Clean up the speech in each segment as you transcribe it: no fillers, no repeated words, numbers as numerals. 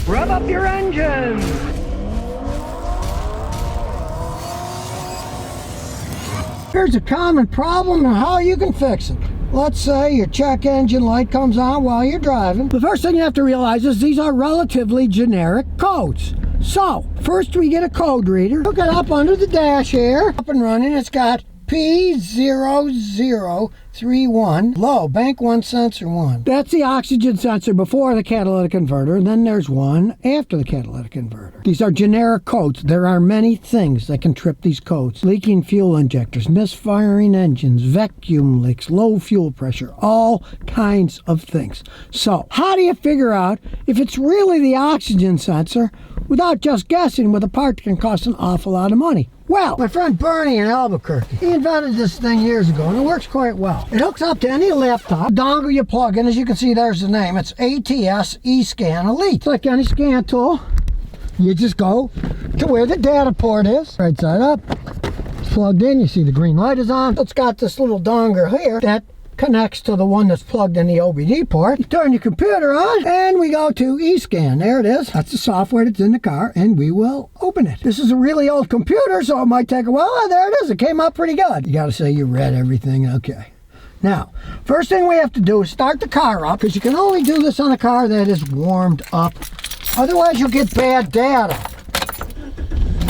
Rev up your engines! Here's a common problem and how you can fix it. Let's say your check engine light comes on while you're driving. The first thing you have to realize is these are relatively generic codes. So, first we get a code reader. Hook it up under the dash here. Up and running, it's got P0031, low, bank 1 sensor 1. That's the oxygen sensor before the catalytic converter, and then there's one after the catalytic converter. These are generic codes. There are many things that can trip these codes. Leaking fuel injectors, misfiring engines, vacuum leaks, low fuel pressure, all kinds of things. So, how do you figure out if it's really the oxygen sensor without just guessing with a part that can cost an awful lot of money? Well, my friend Bernie in Albuquerque, he invented this thing years ago, and it works quite well. It hooks up to any laptop. The dongle you plug in, as you can see, there's the name. It's ATS eScan Elite. It's like any scan tool. You just go to where the data port is, right side up. It's plugged in. You see the green light is on. It's got this little dongle here that connects to the one that's plugged in the OBD port. You turn your computer on and we go to eScan. There it is. That's the software that's in the car, and we will open it. This is a really old computer, so it might take a while. Oh, there it is. It came out pretty good. You got to say you read everything. Okay. Now, first thing we have to do is start the car up, because you can only do this on a car that is warmed up. Otherwise, you'll get bad data.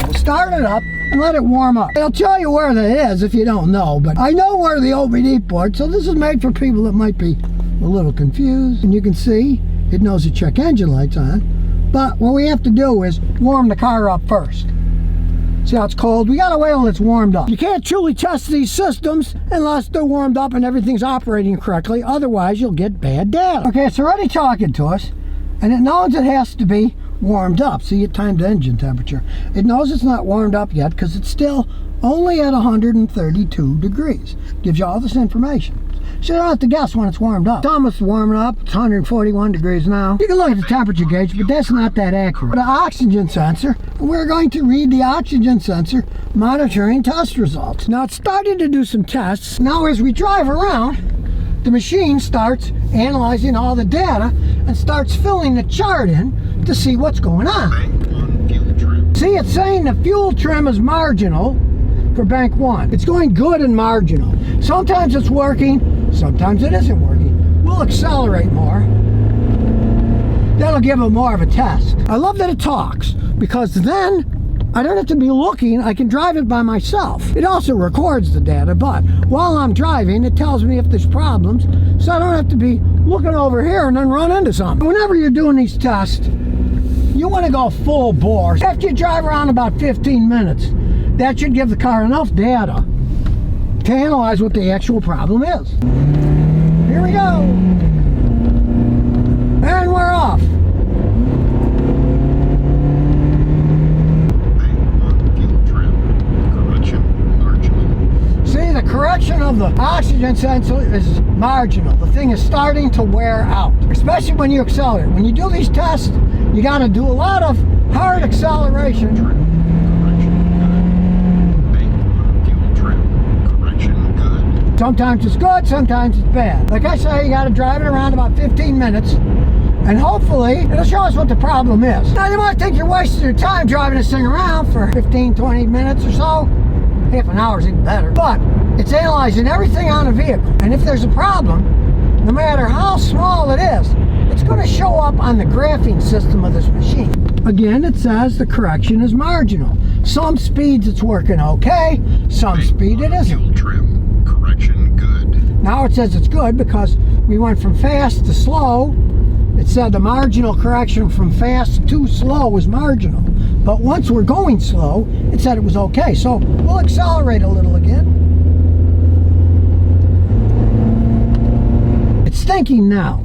We'll start it up and let it warm up. It'll tell you where that is if you don't know, but I know where the OBD port, so this is made for people that might be a little confused. And you can see it knows the check engine light's on, but what we have to do is warm the car up first. See how it's cold? We gotta wait till it's warmed up. You can't truly test these systems unless they're warmed up and everything's operating correctly, otherwise you'll get bad data. Okay, it's already talking to us, and it knows it has to be warmed up. See, it timed the engine temperature. It knows it's not warmed up yet because it's still only at 132 degrees. Gives you all this information. So you don't have to guess when it's warmed up. It's almost warming up. It's 141 degrees now. You can look at the temperature gauge, but that's not that accurate. The oxygen sensor, we're going to read the oxygen sensor monitoring test results. Now it's starting to do some tests. Now as we drive around, the machine starts analyzing all the data and starts filling the chart in to see what's going on. Bank 1 fuel trim. See, it's saying the fuel trim is marginal for bank 1. It's going good and marginal. Sometimes it's working, sometimes it isn't working. We'll accelerate more. That'll give it more of a test. I love that it talks, because then I don't have to be looking. I can drive it by myself. It also records the data, but while I'm driving, it tells me if there's problems, so I don't have to be looking over here and then run into something. Whenever you're doing these tests, you want to go full bore. After you drive around about 15 minutes, that should give the car enough data to analyze what the actual problem is. Here we go. And we're off. See, the correction of the oxygen sensor is marginal. The thing is starting to wear out, especially when you accelerate. When you do these tests, you got to do a lot of hard acceleration. Sometimes it's good, sometimes it's bad. Like I say, you got to drive it around about 15 minutes, and hopefully it'll show us what the problem is. Now you might think you're wasting your time driving this thing around for 15, 20 minutes or so. Half an hour is even better. But it's analyzing everything on the vehicle. And if there's a problem, no matter how small it is, it's going to show up on the graphing system of this machine. Again, it says the correction is marginal. Some speeds it's working okay, some speed it isn't. Fuel trim. Correction good. Now it says it's good because we went from fast to slow. It said the marginal correction from fast to slow was marginal. But once we're going slow, it said it was okay. So we'll accelerate a little again. It's thinking now.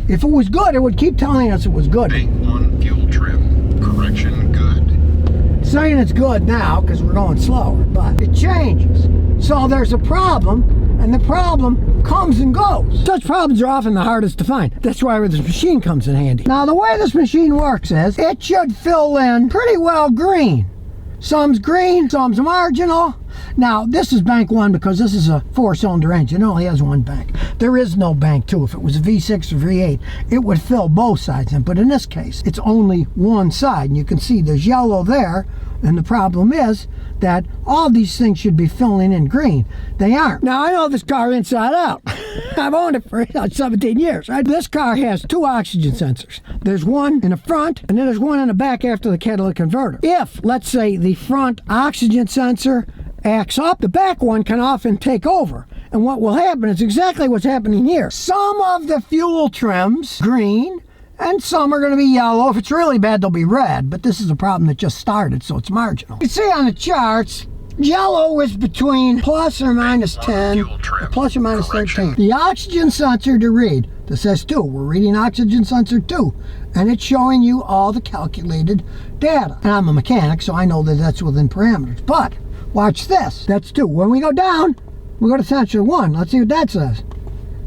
If it was good, it would keep telling us it was good. Bank 1 fuel trim. Correction good. It's saying it's good now because we're going slower, but it changes. So there's a problem, and the problem comes and goes. Such problems are often the hardest to find. That's why this machine comes in handy. Now the way this machine works is, it should fill in pretty well green. Some's green, some's marginal. Now this is bank 1 because this is a 4-cylinder engine. It only has one bank. There is no bank 2. If it was a V6 or V8, it would fill both sides in. But in this case, it's only one side. And you can see there's yellow there. And the problem is that all these things should be filling in green. They aren't. Now, I know this car inside out. I've owned it for 17 years. Right? This car has 2 oxygen sensors. There's one in the front, and then there's one in the back after the catalytic converter. If, let's say, the front oxygen sensor acts up, the back one can often take over. And what will happen is exactly what's happening here. Some of the fuel trims, green, and some are going to be yellow. If it's really bad, they'll be red. But this is a problem that just started, so it's marginal. You see on the charts, yellow is between plus or minus 10, plus or minus 13. The oxygen sensor to read, this says 2. We're reading oxygen sensor 2. And it's showing you all the calculated data. And I'm a mechanic, so I know that that's within parameters. But watch this. That's 2. When we go down, we go to sensor 1. Let's see what that says.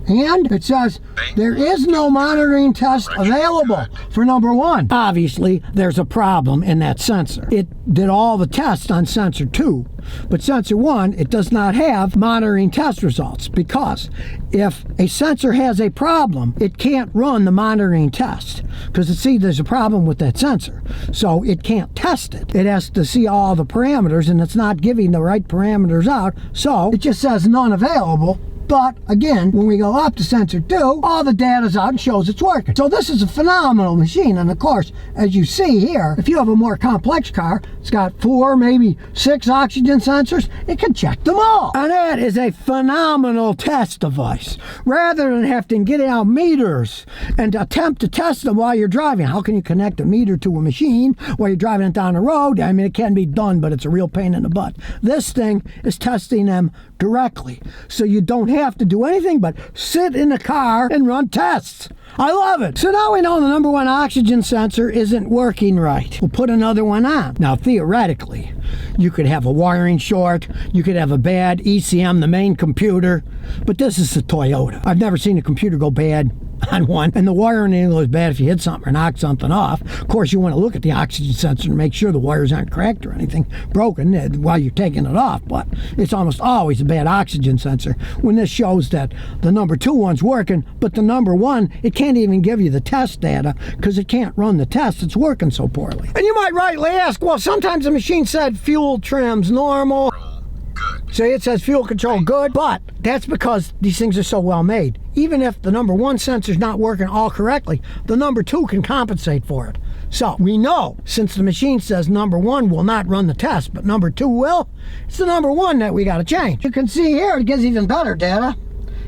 And it says there is no monitoring test available for number 1. Obviously, there's a problem in that sensor. It did all the tests on sensor 2, but sensor 1, it does not have monitoring test results, because if a sensor has a problem, it can't run the monitoring test, because there's a problem with that sensor. So it can't test it. It has to see all the parameters, and it's not giving the right parameters out, so it just says none available. But again, when we go up to sensor 2, all the data's out and shows it's working. So this is a phenomenal machine. And of course, as you see here, if you have a more complex car, it's got 4, maybe 6 oxygen sensors, it can check them all. And that is a phenomenal test device. Rather than having to get out meters and attempt to test them while you're driving. How can you connect a meter to a machine while you're driving it down the road? I mean, it can be done, but it's a real pain in the butt. This thing is testing them directly. So you don't have to do anything but sit in the car and run tests. I love it. So now we know the number 1 oxygen sensor isn't working right. We'll put another one on. Now, theoretically, you could have a wiring short, you could have a bad ECM, the main computer, but this is a Toyota. I've never seen a computer go bad on one, and the wiring ain't goes bad if you hit something or knock something off. Of course, you want to look at the oxygen sensor to make sure the wires aren't cracked or anything broken while you're taking it off, but it's almost always a bad oxygen sensor when this shows that the number 2 one's working, but the number 1, it can't even give you the test data because it can't run the test. It's working so poorly. And you might rightly ask, well, sometimes the machine said fuel trims normal. So it says fuel control good, but that's because these things are so well made. Even if the number 1 sensor's not working all correctly, the number 2 can compensate for it. So we know, since the machine says number 1 will not run the test, but number 2 will, it's the number 1 that we got to change. You can see here it gives even better data.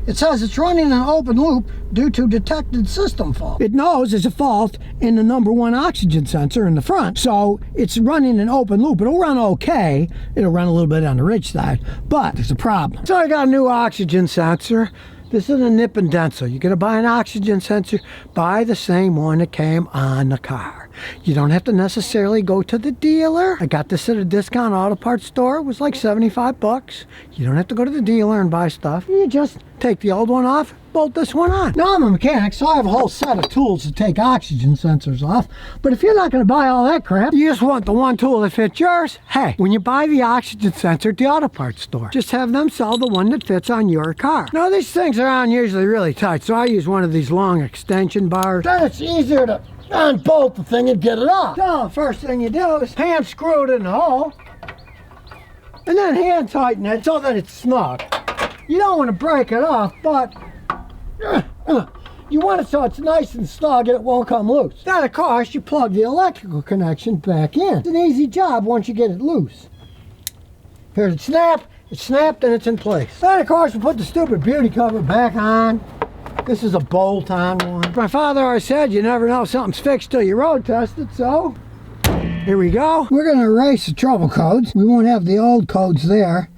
It says it's running an open loop due to detected system fault. It knows there's a fault in the number 1 oxygen sensor in the front, so it's running an open loop. It'll run okay. It'll run a little bit on the rich side, but there's a problem. So I got a new oxygen sensor. This is a nip and dent. So you're going to buy an oxygen sensor, buy the same one that came on the car. You don't have to necessarily go to the dealer. I got this at a discount auto parts store. It was like 75 bucks. You don't have to go to the dealer and buy stuff. You just take the old one off, bolt this one on. Now I'm a mechanic, so I have a whole set of tools to take oxygen sensors off. But if you're not going to buy all that crap, you just want the one tool that fits yours, hey, when you buy the oxygen sensor at the auto parts store, just have them sell the one that fits on your car. Now these things are on usually really tight, so I use one of these long extension bars. Then it's easier to unbolt the thing and get it off. So the first thing you do is hand screw it in the hole, and then hand tighten it so that it's snug. You don't want to break it off, but you want it so it's nice and snug and it won't come loose. Then of course you plug the electrical connection back in. It's an easy job once you get it loose. Here's it snap, it's snapped and it's in place. Then of course we put the stupid beauty cover back on. This is a bolt-on one. My father always said you never know if something's fixed till you road test it, so here we go. We're going to erase the trouble codes. We won't have the old codes there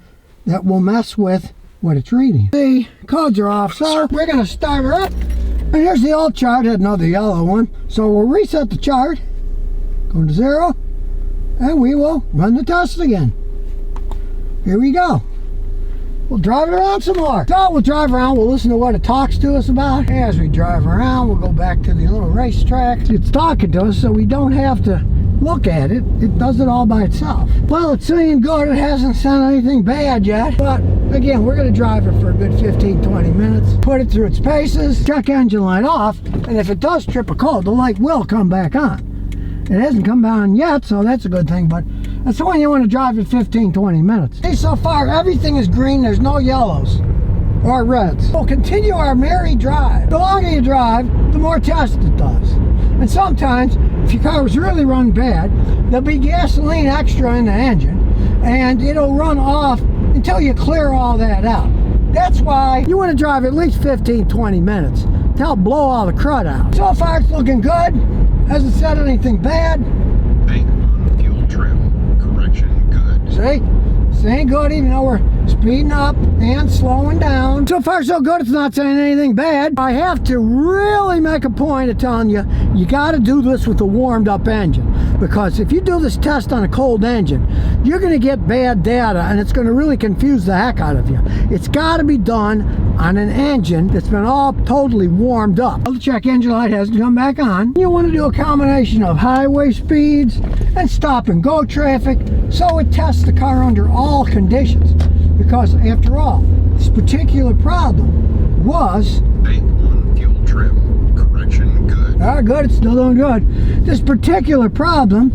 that will mess with what it's reading. The codes are off, so we're going to start her up. And here's the old chart, had another yellow one. So we'll reset the chart, go to 0, and we will run the test again. Here we go. We'll drive it around some more. So we'll drive around, we'll listen to what it talks to us about. As we drive around, we'll go back to the little racetrack. It's talking to us, so we don't have to look at it, it does it all by itself. Well, it's saying good. It hasn't sent anything bad yet. But again, we're going to drive it for a good 15-20 minutes, put it through its paces, check engine light off, and if it does trip a code, the light will come back on. It hasn't come on yet, so that's a good thing, but that's when you want to drive it 15-20 minutes. See, so far everything is green. There's no yellows or reds. We'll continue our merry drive. The longer you drive, the more tests it does. And sometimes, if your car was really running bad, there'll be gasoline extra in the engine, and it'll run off until you clear all that out. That's why you want to drive at least 15-20 minutes to help blow all the crud out. So far it's looking good. Hasn't said anything bad. Bank on fuel trim. Correction good. See? Saying good even though we're speeding up and slowing down. So far so good, it's not saying anything bad. I have to really make a point of telling you, you got to do this with a warmed up engine. Because if you do this test on a cold engine, you're going to get bad data and it's going to really confuse the heck out of you. It's got to be done on an engine that's been all totally warmed up. The check engine light hasn't come back on. You want to do a combination of highway speeds and stop and go traffic so it tests the car under all conditions. Because after all, this particular problem was Bank on fuel trim. Correction good. all right, good, it's still doing good. This particular problem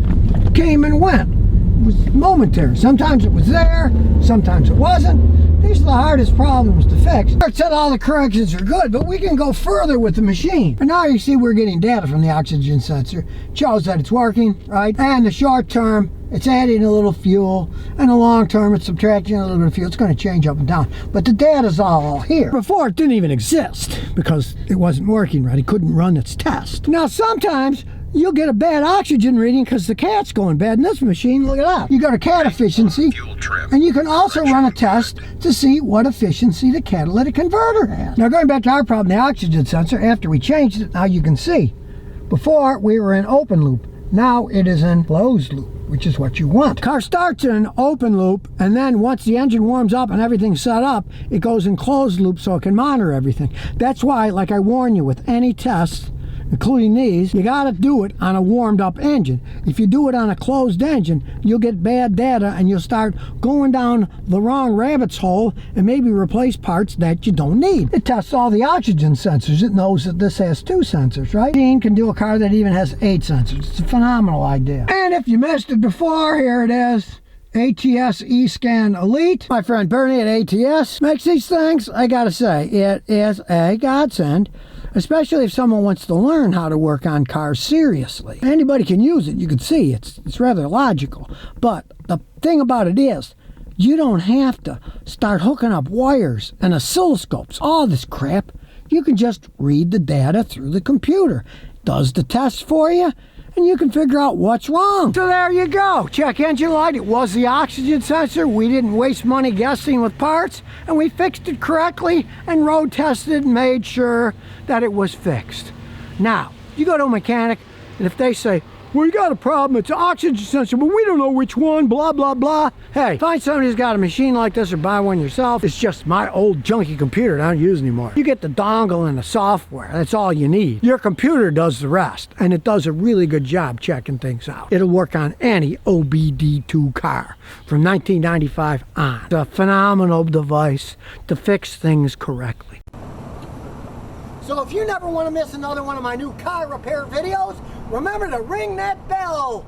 came and went. It was momentary. Sometimes it was there, sometimes it wasn't. These are the hardest problems to fix. It said all the corrections are good, but we can go further with the machine. And now you see we're getting data from the oxygen sensor. It shows that it's working, right? And the short term, it's adding a little fuel, and the long term, it's subtracting a little bit of fuel. It's going to change up and down, but the data's all here. Before, it didn't even exist because it wasn't working right. It couldn't run its test. Now, sometimes you'll get a bad oxygen reading because the cat's going bad in this machine. Look at that. You go to cat efficiency, Fuel trim. and you can also run a test to see what efficiency the catalytic converter has. Now, going back to our problem, the oxygen sensor, after we changed it, now you can see. Before, we were in open loop. Now it is in closed loop, which is what you want. Car starts in open loop, and then once the engine warms up and everything's set up, it goes in closed loop so it can monitor everything. That's why, like I warn you, with any tests, including these, you got to do it on a warmed up engine. If you do it on a closed engine, you'll get bad data and you'll start going down the wrong rabbit's hole and maybe replace parts that you don't need. It tests all the oxygen sensors. It knows that this has 2 sensors, right? Machine can do a car that even has 8 sensors. It's a phenomenal idea. And if you missed it before, here it is. ATS eScan Elite. My friend Bernie at ATS makes these things. I gotta say, it is a godsend, especially if someone wants to learn how to work on cars seriously. Anybody can use it. You can see it's rather logical. But the thing about it is, you don't have to start hooking up wires and oscilloscopes, all this crap. You can just read the data through the computer. It does the tests for you, and you can figure out what's wrong. So there you go. Check engine light. It was the oxygen sensor. We didn't waste money guessing with parts, and we fixed it correctly and road tested and made sure that it was fixed. Now, you go to a mechanic, and if they say, well, you got a problem, it's an oxygen sensor, but we don't know which one, blah, blah, blah. Hey, find somebody who's got a machine like this or buy one yourself. It's just my old junky computer that I don't use anymore. You get the dongle and the software. That's all you need. Your computer does the rest, and it does a really good job checking things out. It'll work on any OBD2 car from 1995 on. It's a phenomenal device to fix things correctly. So if you never want to miss another one of my new car repair videos, remember to ring that bell.